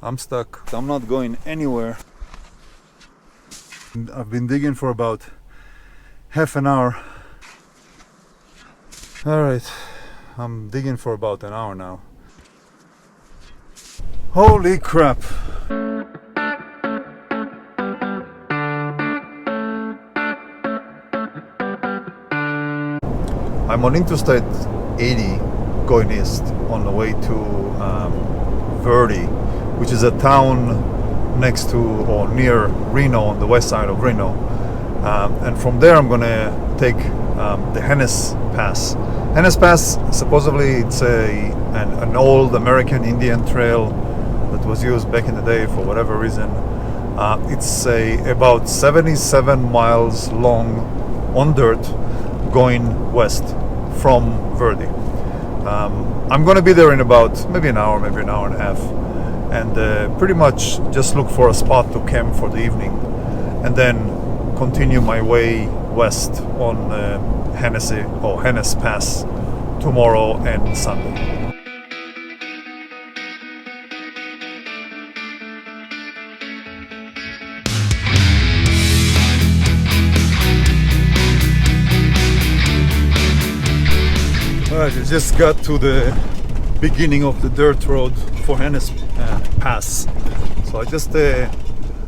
I'm stuck. I'm not going anywhere. I've been digging for about half an hour. Alright, I'm digging for about an hour now. Holy crap! I'm on Interstate 80 going east on the way to Verdi, which is a town next to or near Reno, on the west side of Reno. And from there I'm gonna take the Henness Pass. Henness Pass, supposedly it's an old American Indian trail that was used back in the day for whatever reason. It's about 77 miles long on dirt going west from Verdi. I'm gonna be there in about maybe an hour, maybe an hour and a half, and pretty much just look for a spot to camp for the evening, and then continue my way west on Henness Pass tomorrow and Sunday. Alright, I just got to the beginning of the dirt road for Henness Pass. So I just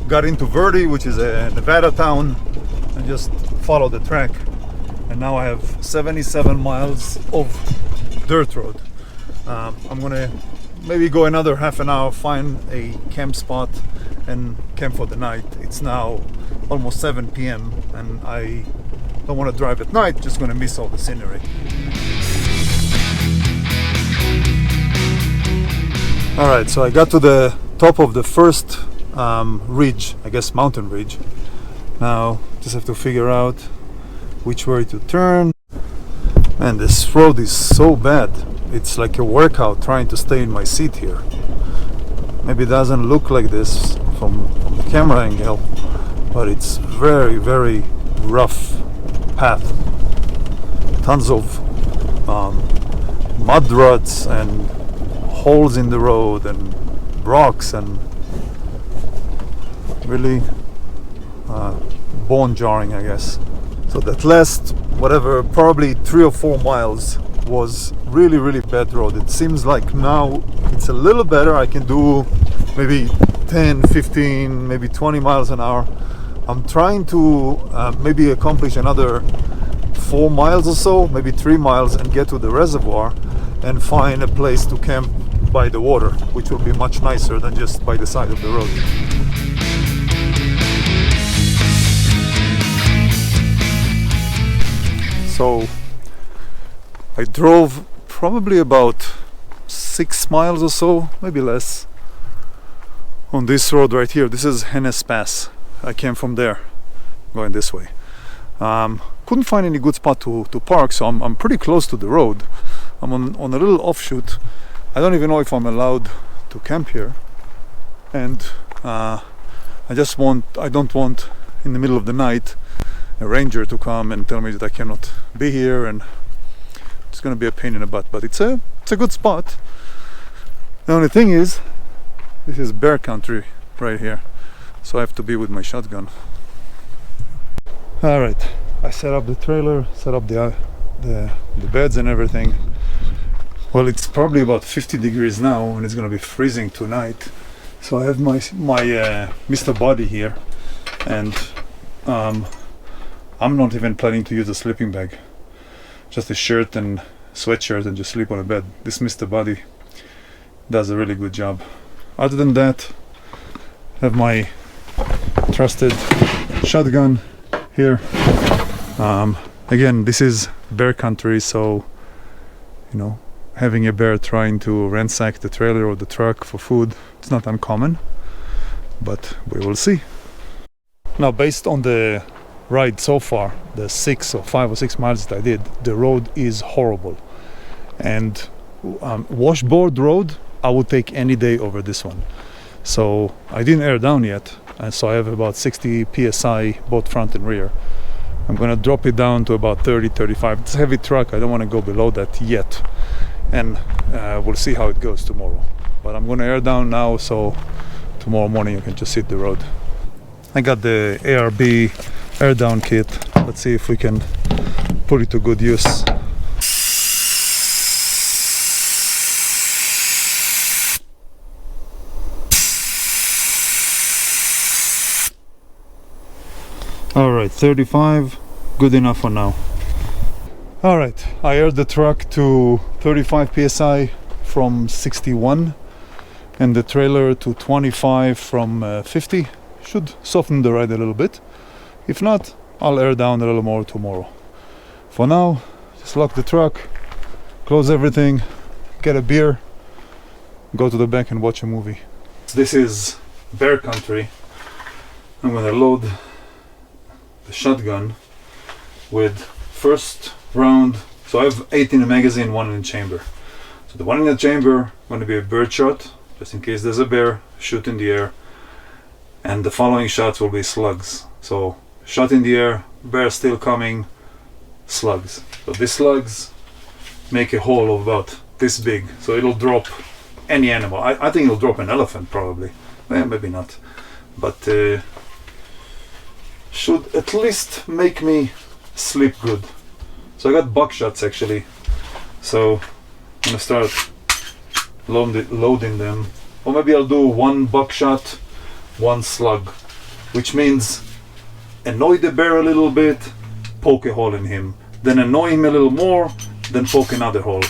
got into Verdi, which is a Nevada town, and just followed the track. And now I have 77 miles of dirt road. I'm gonna maybe go another half an hour, find a camp spot and camp for the night. It's now almost 7 p.m. and I don't want to drive at night, just gonna miss all the scenery. Alright, so I got to the top of the first ridge, I guess mountain ridge. Now just have to figure out which way to turn. Man, this road is so bad. It's like a workout trying to stay in my seat here. Maybe it doesn't look like this from the camera angle, but it's very, very rough path. Tons of mud ruts and holes in the road and rocks, and really bone jarring, I guess. So that last, whatever, probably 3 or 4 miles was really, really bad road. It seems like now it's a little better. I can do maybe 10, 15, maybe 20 miles an hour. I'm trying to maybe accomplish another 4 miles or so, maybe 3 miles, and get to the reservoir and find a place to camp by the water, which will be much nicer than just by the side of the road. So I drove probably about 6 miles or so, maybe less, on this road right here. This is Henness Pass. I came from there, going this way. Couldn't find any good spot to park, so I'm pretty close to the road. I'm on a little offshoot. I don't even know if I'm allowed to camp here, and I don't want in the middle of the night a ranger to come and tell me that I cannot be here, and it's gonna be a pain in the butt. But it's a good spot. The only thing is, this is bear country right here, so I have to be with my shotgun. All right, I set up the trailer, set up the beds and everything. Well, it's probably about 50 degrees now, and it's gonna be freezing tonight. So I have my Mr. Body here, and I'm not even planning to use a sleeping bag. Just a shirt and sweatshirt and just sleep on a bed. This Mr. Body does a really good job. Other than that, I have my trusted shotgun here. Again, this is bear country, so you know, having a bear trying to ransack the trailer or the truck for food, it's not uncommon, but we will see. Now, based on the ride so far, the 5 or 6 miles that I did, the road is horrible. And washboard road, I would take any day over this one. So I didn't air down yet, and so I have about 60 psi both front and rear. I'm gonna drop it down to about 30, 35. It's a heavy truck, I don't want to go below that yet. And we'll see how it goes tomorrow. but I'm gonna air down now, so tomorrow morning you can just hit the road. I got the ARB air down kit. Let's see if we can put it to good use. Alright, 35, good enough for now. Alright, I aired the truck to 35 psi from 61 and the trailer to 25 from 50. Should soften the ride a little bit. If not, I'll air down a little more tomorrow. For now, just lock the truck, close everything, get a beer, go to the back and watch a movie. This is bear country. I'm gonna load the shotgun with first round. So I have 8 in the magazine, 1 in the chamber. So the one in the chamber going to be a bird shot, just in case there's a bear, shoot in the air. And the following shots will be slugs. So shot in the air, bear still coming, slugs. So these slugs make a hole of about this big. So it'll drop any animal. I think it'll drop an elephant probably. Well, maybe not. But should at least make me sleep good. So I got buckshots actually. So I'm gonna start loading them. Or maybe I'll do 1 buckshot, 1 slug, which means annoy the bear a little bit, poke a hole in him, then annoy him a little more, then poke another hole.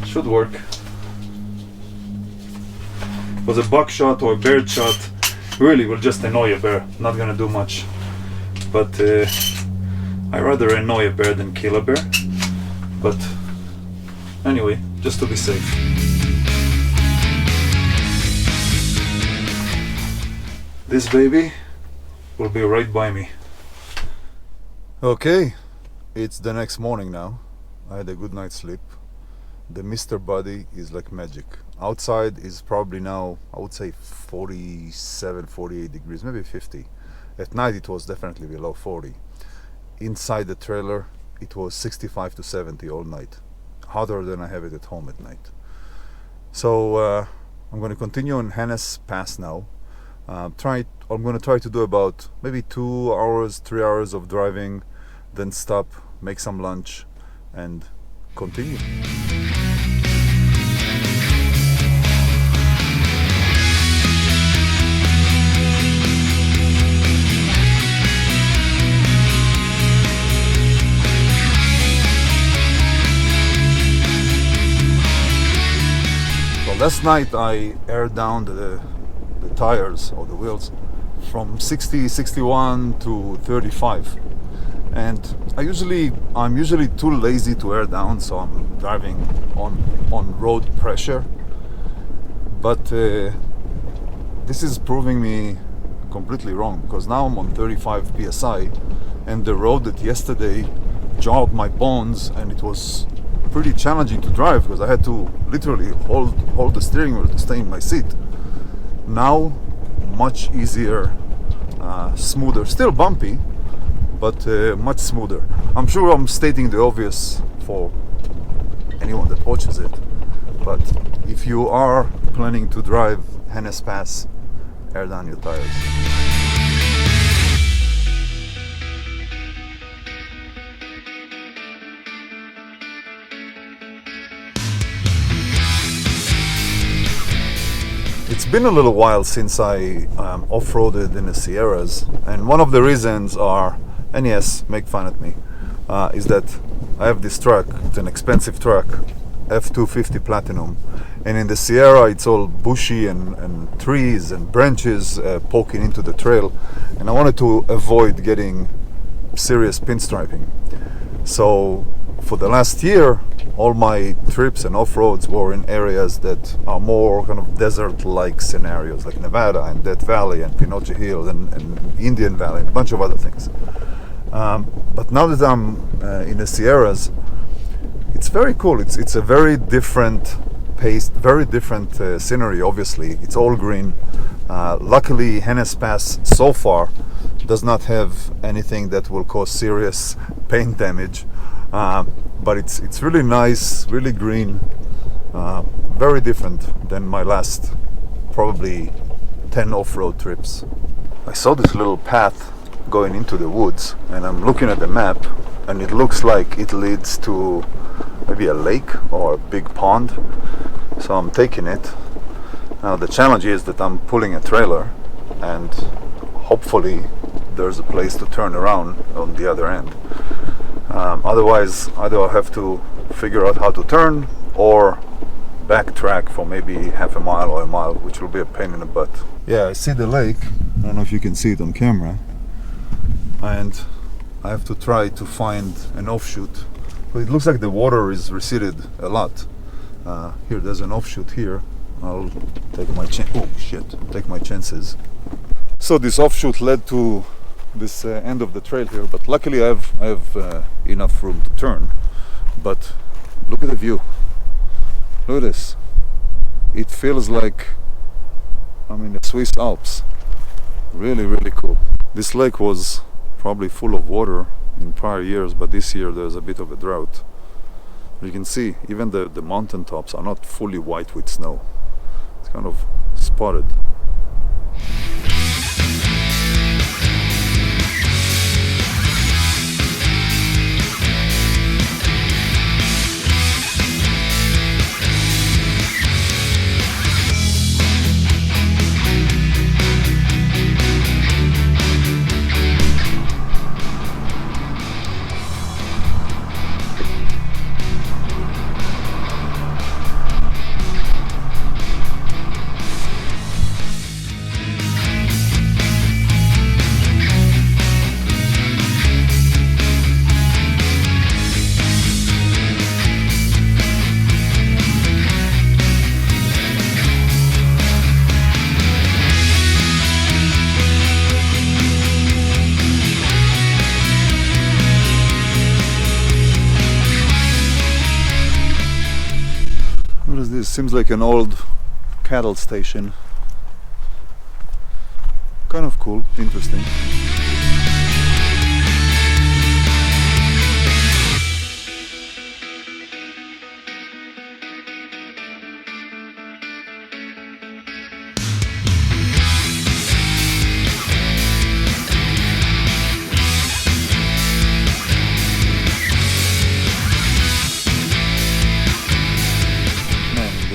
Should work. It was a buckshot or a bird shot, really will just annoy a bear, not gonna do much. But I rather annoy a bear than kill a bear. But anyway, just to be safe. This baby will be right by me. Okay, it's the next morning now. I had a good night's sleep. The Mr. Body is like magic. Outside is probably now, I would say 47, 48 degrees, maybe 50. At night it was definitely below 40. Inside the trailer it was 65 to 70 all night. Hotter than I have it at home at night. So I'm going to continue on Henness Pass now. I'm going to try to do about maybe 2 hours, 3 hours of driving, then stop, make some lunch, and continue. So last night I aired down the tires or the wheels from 60, 61 to 35, and I'm usually too lazy to air down, so I'm driving on road pressure. But this is proving me completely wrong, because now I'm on 35 psi, and the road that yesterday jarred my bones, and it was pretty challenging to drive because I had to literally hold the steering wheel to stay in my seat. Now much easier, smoother, still bumpy, but much smoother. I'm sure I'm stating the obvious for anyone that watches it, but if you are planning to drive Henness Pass, air down your tires. It's been a little while since I off-roaded in the Sierras, and one of the reasons are, and yes, make fun at me, is that I have this truck. It's an expensive truck, F-250 Platinum, and in the Sierra it's all bushy and trees and branches poking into the trail, and I wanted to avoid getting serious pinstriping. So for the last year, all my trips and off-roads were in areas that are more kind of desert-like scenarios, like Nevada and Death Valley and Pinochet Hills and Indian Valley and a bunch of other things. But now that I'm in the Sierras, it's very cool. It's a very different pace, very different scenery. Obviously, it's all green. Luckily, Henness Pass so far does not have anything that will cause serious paint damage. But it's really nice, really green, Very different than my last probably 10 off-road trips. I saw this little path going into the woods, and I'm looking at the map, and it looks like it leads to maybe a lake or a big pond, so I'm taking it. Now the challenge is that I'm pulling a trailer, and hopefully there's a place to turn around on the other end. Otherwise, either I'll have to figure out how to turn or backtrack for maybe half a mile or a mile, which will be a pain in the butt. Yeah, I see the lake. I don't know if you can see it on camera. And I have to try to find an offshoot. But it looks like the water is receded a lot. Here, there's an offshoot here. I'll take my take my chances. So this offshoot led to this end of the trail here, but luckily I have enough room to turn. But look at the view. Look at this. It feels like I'm in the Swiss Alps. Really, really cool. This lake was probably full of water in prior years, but this year there's a bit of a drought. You can see even the mountain tops are not fully white with snow. It's kind of spotted. This seems like an old cattle station. Kind of cool, interesting.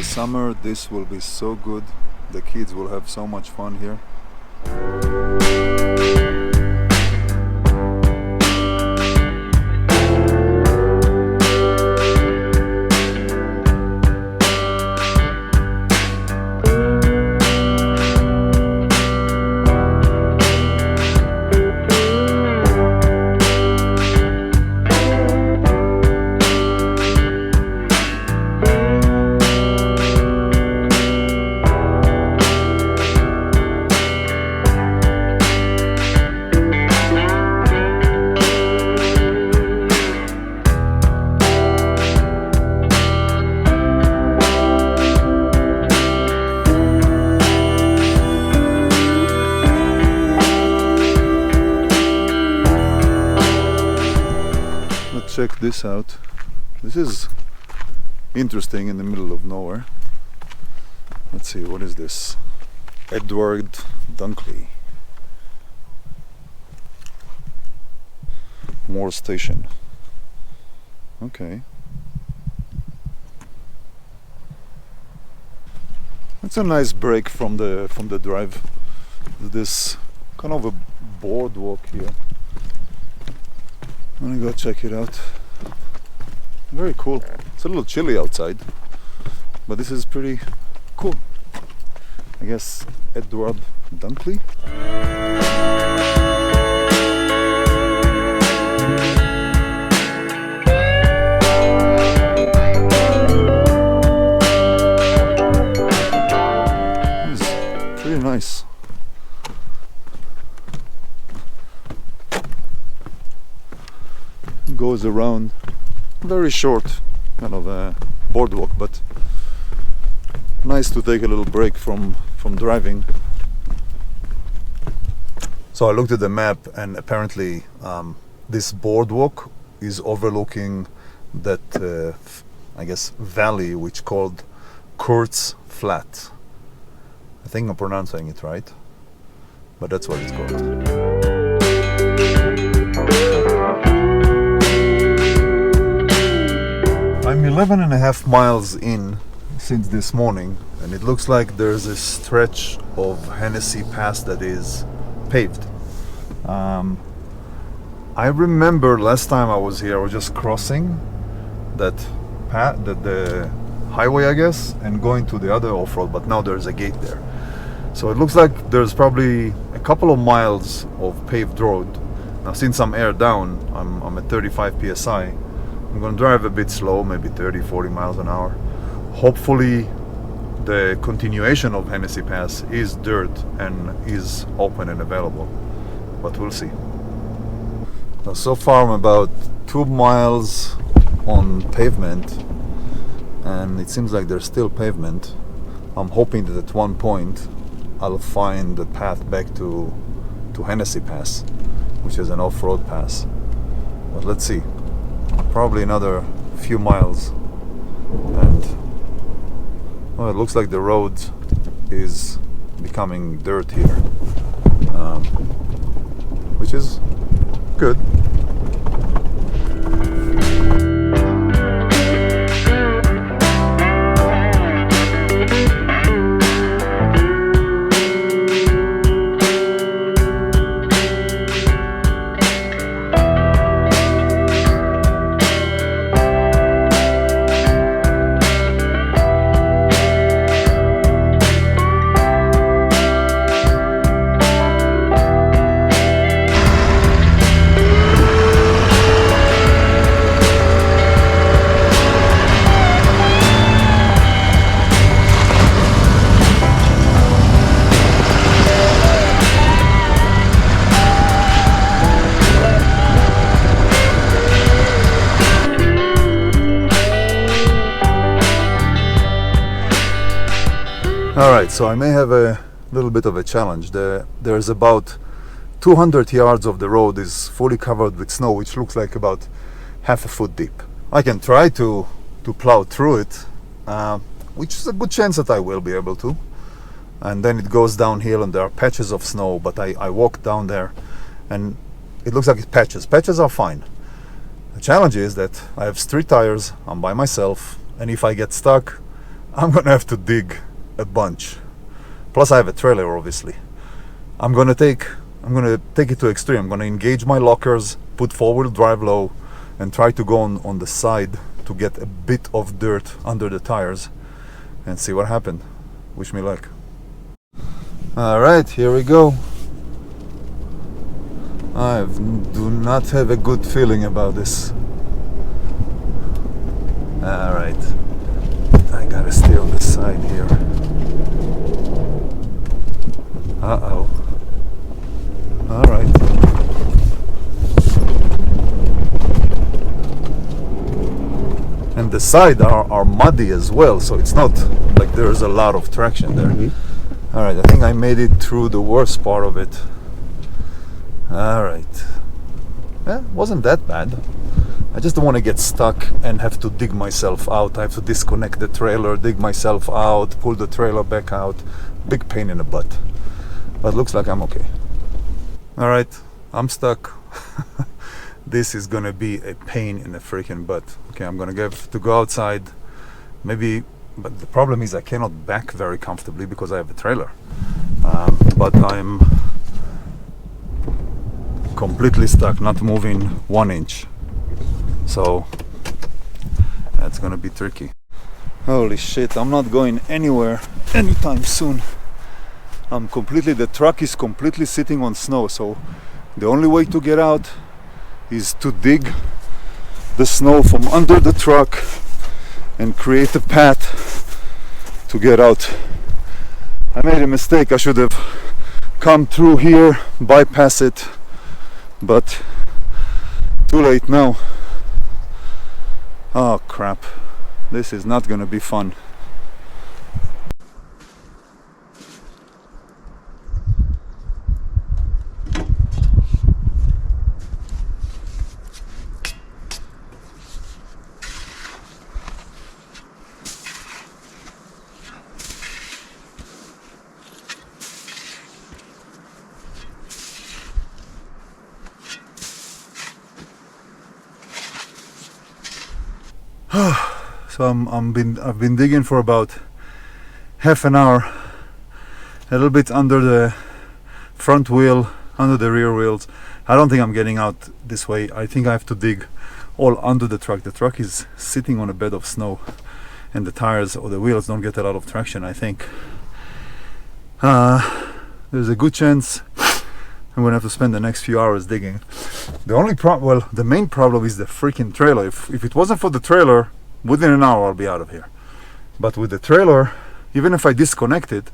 Summer, this will be so good. The kids will have so much fun here. Check this out. This is interesting in the middle of nowhere. Let's see, what is this? Edward Dunkley Moore Station. Okay. It's a nice break from the drive. This kind of a boardwalk here. I'm gonna go check it out. Very cool. It's a little chilly outside, but this is pretty cool. I guess Edward Dunkley. This is pretty nice. Goes around, very short kind of a boardwalk, but nice to take a little break from driving. So I looked at the map, and apparently this boardwalk is overlooking that I guess, valley which called Kurtz Flat. I think I'm pronouncing it right, but that's what it's called. I'm 11.5 miles in since this morning, and it looks like there's a stretch of Hennessy Pass that is paved. I remember last time I was here, I was just crossing that path, the highway, I guess, and going to the other off-road, but now there's a gate there. So it looks like there's probably a couple of miles of paved road. Now, since I'm air down, I'm at 35 psi. I'm gonna drive a bit slow, maybe 30-40 miles an hour. Hopefully the continuation of Hennessy Pass is dirt and is open and available, but we'll see. Now, so far I'm about 2 miles on pavement, and it seems like there's still pavement. I'm hoping that at one point I'll find the path back to Hennessy Pass, which is an off-road pass, but let's see. Probably another few miles, and well, it looks like the road is becoming dirt here, which is good. Alright, so I may have a little bit of a challenge. There's about 200 yards of the road is fully covered with snow, which looks like about half a foot deep. I can try to plow through it, which is a good chance that I will be able to. And then it goes downhill and there are patches of snow, but I walk down there and it looks like it's patches. Patches are fine. The challenge is that I have street tires, I'm by myself, and if I get stuck, I'm gonna have to dig a bunch. Plus I have a trailer, obviously. I'm gonna take it to extreme. I'm gonna engage my lockers, put four-wheel drive low, and try to go on the side to get a bit of dirt under the tires and see what happened. Wish me luck. Alright, here we go. I do not have a good feeling about this. Alright, I gotta stay on the side here. Uh-oh. Alright. And the side are muddy as well, so it's not like there's a lot of traction there. Mm-hmm. Alright, I think I made it through the worst part of it. Alright. Wasn't that bad. I just don't want to get stuck and have to dig myself out. I have to disconnect the trailer, dig myself out, pull the trailer back out. Big pain in the butt. But looks like I'm okay. Alright, I'm stuck. This is gonna be a pain in the freaking butt. Okay, I'm gonna have to go outside. Maybe, but the problem is I cannot back very comfortably because I have a trailer. But I'm completely stuck, not moving 1 inch. So that's gonna be tricky. Holy shit, I'm not going anywhere anytime soon. The truck is completely sitting on snow, so the only way to get out is to dig the snow from under the truck and create a path to get out. I made a mistake. I should have come through here, bypass it, but too late now. Oh crap, this is not gonna be fun. So I've been digging for about half an hour, a little bit under the front wheel, under the rear wheels. I don't think I'm getting out this way. I think I have to dig all under the truck. The truck is sitting on a bed of snow and the tires or the wheels don't get a lot of traction, I think. There's a good chance I'm gonna have to spend the next few hours digging. The main problem is the freaking trailer. If it wasn't for the trailer, within an hour I'll be out of here. But with the trailer, even if I disconnect it,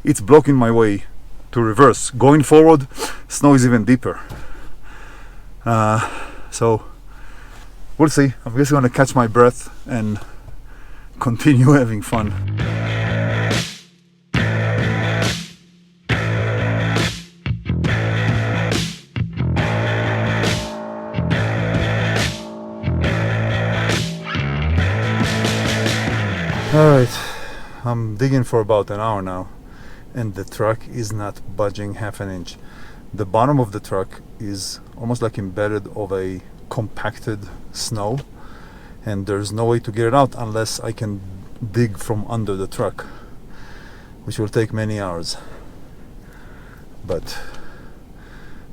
it's blocking my way to reverse. Going forward, snow is even deeper. So we'll see. I'm just gonna catch my breath and continue having fun. Alright, I'm digging for about an hour now and the truck is not budging half an inch. The bottom of the truck is almost like embedded of a compacted snow and there's no way to get it out unless I can dig from under the truck, which will take many hours. But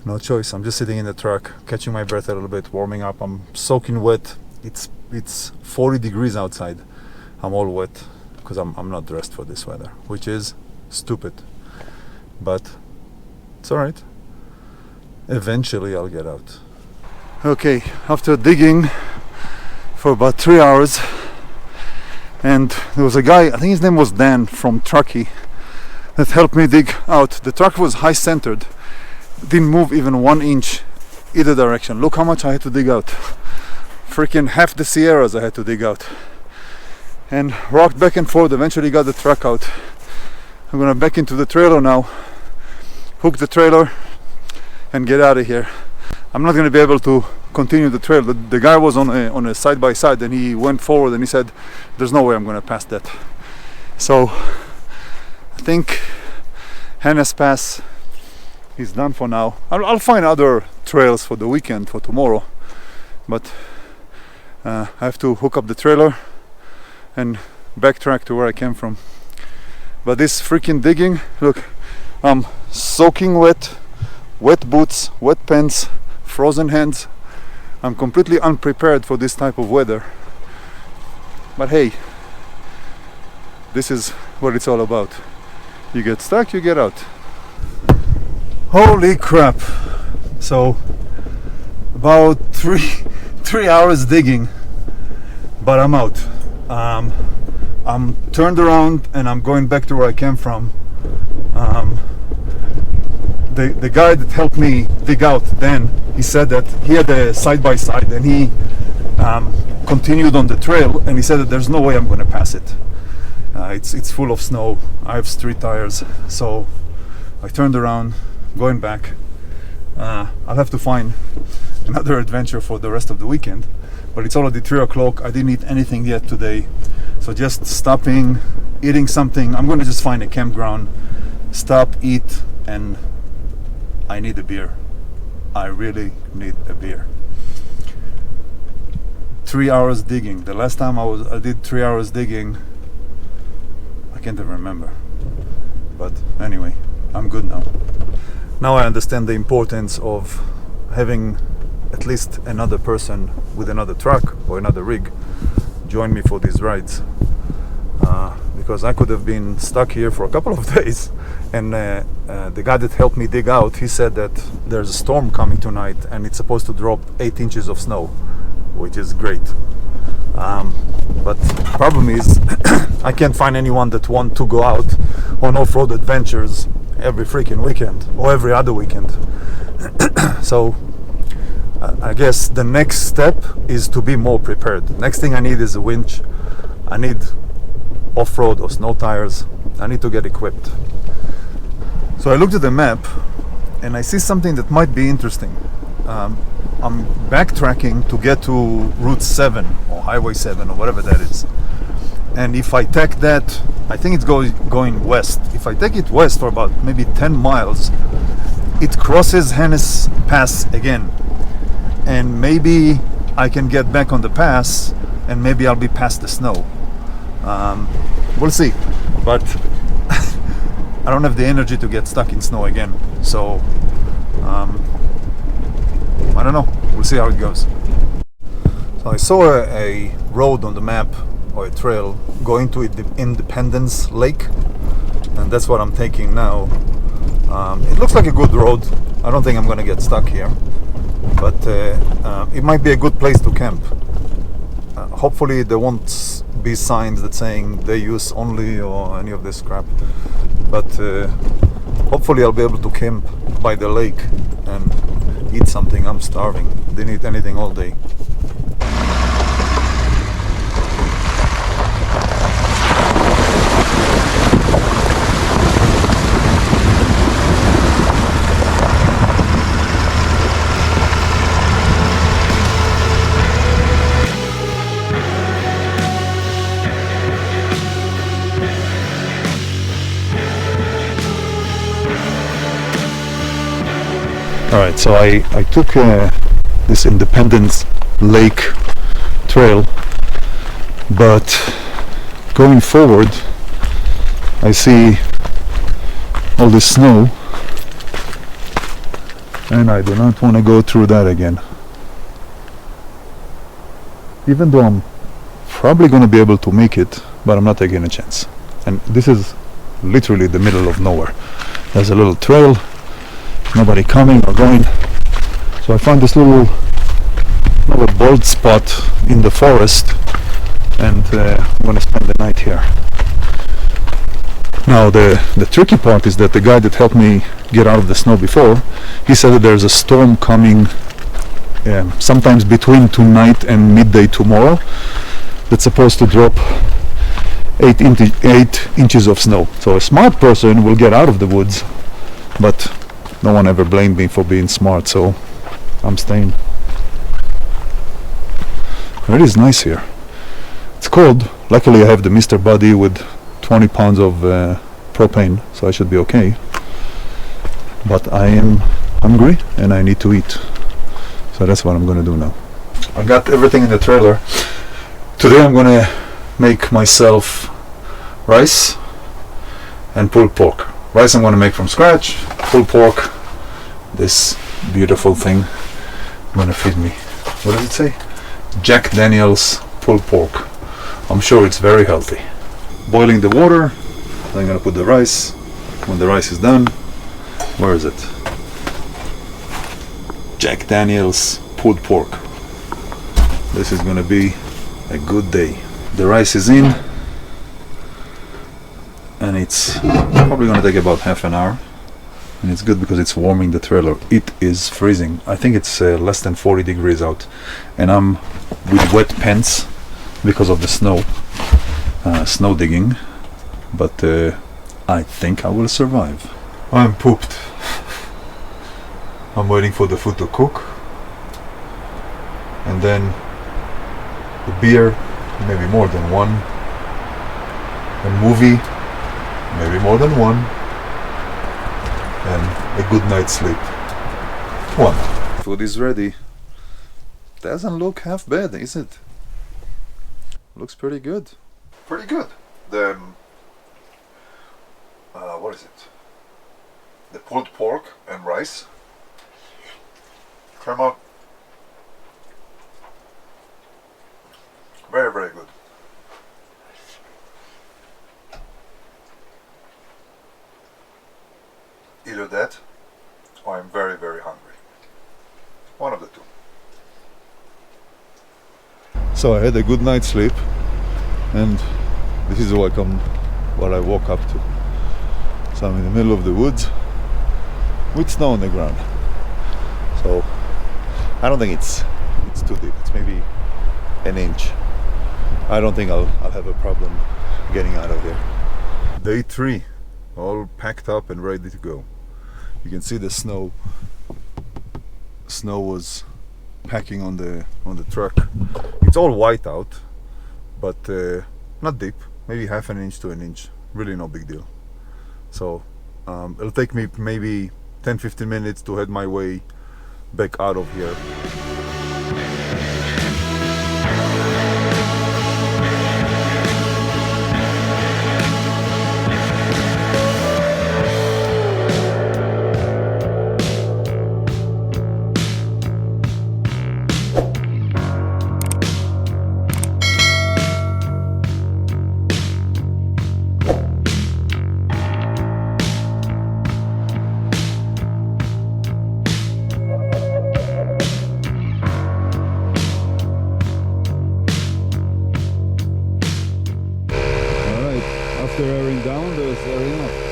no choice. I'm just sitting in the truck, catching my breath a little bit, warming up. I'm soaking wet. It's 40 degrees outside. I'm all wet because I'm not dressed for this weather, which is stupid, but it's all right. Eventually I'll get out. Okay, after digging for about 3 hours, and there was a guy, I think his name was Dan from Truckee, that helped me dig out. The truck was high centered, didn't move even 1 inch either direction. Look how much I had to dig out. Freaking half the Sierras I had to dig out. And rocked back and forth, eventually got the truck out. I'm gonna back into the trailer now, hook the trailer and get out of here. I'm not gonna be able to continue the trail. The guy was on a side by side and he went forward and he said there's no way I'm gonna pass that. So I think Henness Pass is done for now. I'll find other trails for the weekend, for tomorrow, but I have to hook up the trailer and backtrack to where I came from. But this freaking digging, look, I'm soaking wet, wet boots, wet pants, frozen hands. I'm completely unprepared for this type of weather. But hey, this is what it's all about. You get stuck, you get out. Holy crap. So about three hours digging, but I'm out. I'm turned around and I'm going back to where I came from. The guy that helped me dig out then, he said that he had a side-by-side and he continued on the trail and he said that there's no way I'm going to pass it. It's full of snow. I have street tires, so I turned around, going back. I'll have to find another adventure for the rest of the weekend. But it's already 3 o'clock. I didn't eat anything yet today, so just stopping, eating something. I'm going to just find a campground, stop, eat, and I need a beer. I really need a beer. 3 hours digging. The last time I did 3 hours digging, I can't even remember. But anyway, I'm good now. Now I understand the importance of having at least another person with another truck or another rig join me for these rides, because I could have been stuck here for a couple of days. And the guy that helped me dig out, he said that there's a storm coming tonight and it's supposed to drop 8 inches of snow, which is great. But the problem is I can't find anyone that want to go out on off-road adventures every freaking weekend or every other weekend. So I guess the next step is to be more prepared. Next thing I need is a winch. I need off-road or snow tires. I need to get equipped. So I looked at the map and I see something that might be interesting. I'm backtracking to get to Route 7 or Highway 7 or whatever that is. And if I take that, I think it's going west. If I take it west for about maybe 10 miles, it crosses Henness Pass again. And maybe I can get back on the pass and maybe I'll be past the snow. We'll see, but I don't have the energy to get stuck in snow again, so I don't know. We'll see how it goes. So I saw a road on the map, or a trail, going to Independence Lake, and that's what I'm taking now. It looks like a good road. I don't think I'm gonna get stuck here, but it might be a good place to camp. Hopefully there won't be signs that saying they use only or any of this crap, but hopefully I'll be able to camp by the lake and eat something. I'm starving. Didn't eat anything all day. Alright, so I took this Independence Lake trail, but going forward I see all this snow and I do not want to go through that again. Even though I'm probably going to be able to make it, but I'm not taking a chance. And this is literally the middle of nowhere. There's a little trail, nobody coming or going, so I found this little bald spot in the forest, and I'm gonna spend the night here. Now the tricky part is that the guy that helped me get out of the snow before, he said that there's a storm coming sometimes between tonight and midday tomorrow that's supposed to drop 8 inches of snow. So a smart person will get out of the woods, but no one ever blamed me for being smart, so I'm staying. It is nice here. It's cold. Luckily I have the Mr. Buddy with 20 pounds of propane, so I should be okay. But I am hungry and I need to eat. So that's what I'm gonna do now. I got everything in the trailer. Today I'm gonna make myself rice and pulled pork. Rice I'm gonna make from scratch. Pulled pork, this beautiful thing, gonna feed me. What does it say? Jack Daniel's pulled pork. I'm sure it's very healthy. Boiling the water, I'm gonna put the rice. When the rice is done, where is it? Jack Daniel's pulled pork. This is gonna be a good day. The rice is in, and it's probably gonna take about half an hour. And it's good because it's warming the trailer. It is freezing. I think it's less than 40 degrees out, and I'm with wet pants because of the snow digging, but I think I will survive. I'm pooped. I'm waiting for the food to cook, and then the beer, maybe more than one, a movie, maybe more than one, and a good night's sleep. One. Food is ready. Doesn't look half bad, is it? Looks pretty good. Pretty good. The what is it? The pulled pork and rice came out very, very good. Either that or I'm very, very hungry. One of the two. So I had a good night's sleep, and this is what I woke up to. So I'm in the middle of the woods with snow on the ground. So I don't think it's too deep. It's maybe an inch. I don't think I'll have a problem getting out of here. Day 3, all packed up and ready to go. You can see the snow. Snow was packing on the truck. It's all white out, but not deep. Maybe half an inch to an inch. Really no big deal. So it'll take me maybe 10-15 minutes to head my way back out of here. down, there's enough